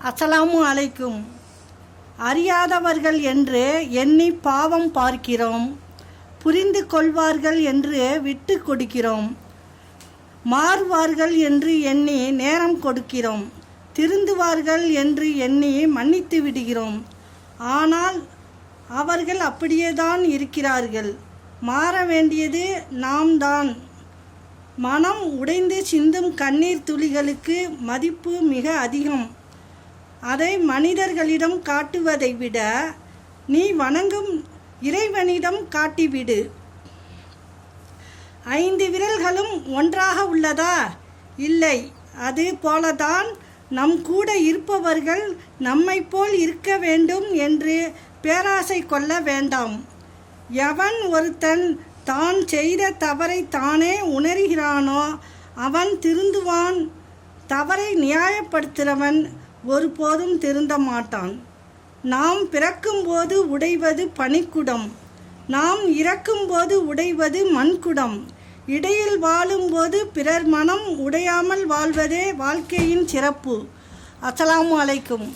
அஸ்ஸலாமு அலைக்கும். அறியாதவர்கள் என்று எண்ணி பாவம் பார்க்கிறோம், புரிந்து கொள்வார்கள் என்று விட்டு கொடுக்கிறோம், மாறுவார்கள் என்று எண்ணி நேரம் கொடுக்கிறோம், திருந்துவார்கள் என்று எண்ணி மன்னித்து விடுகிறோம். ஆனால் அவர்கள் அப்படியே தான் இருக்கிறார்கள். மாற வேண்டியது நாம் தான். மனம் உடைந்து சிந்தும் கண்ணீர் துளிகளுக்கு மதிப்பு மிக அதிகம். அதை மனிதர்களிடம் காட்டுவதை விட நீ வணங்கும் இறைவனிடம் காட்டிவிடு. 5 விரல்களும் ஒன்றாக உள்ளதா? இல்லை. அது போலதான் நம் கூட இருப்பவர்கள் நம்மை போல் இருக்க வேண்டும் என்று பேராசை கொள்ள வேண்டாம். எவன் ஒருத்தன் தான் செய்த தவறை தானே உணர்கிறானோ அவன் திருந்துவான். தவறை நியாயப்படுத்துகிறவன் ஒருபோதும் திருந்த மாட்டான். நாம் பிறக்கும்போது உடைவது பனிக்குடம், நாம் இறக்கும்போது உடைவது மண்குடம். இடையில் வாழும்போது பிறர் மனம் உடையாமல் வாழ்வதே வாழ்க்கையின் சிறப்பு. அஸ்ஸலாமு அலைக்கும்.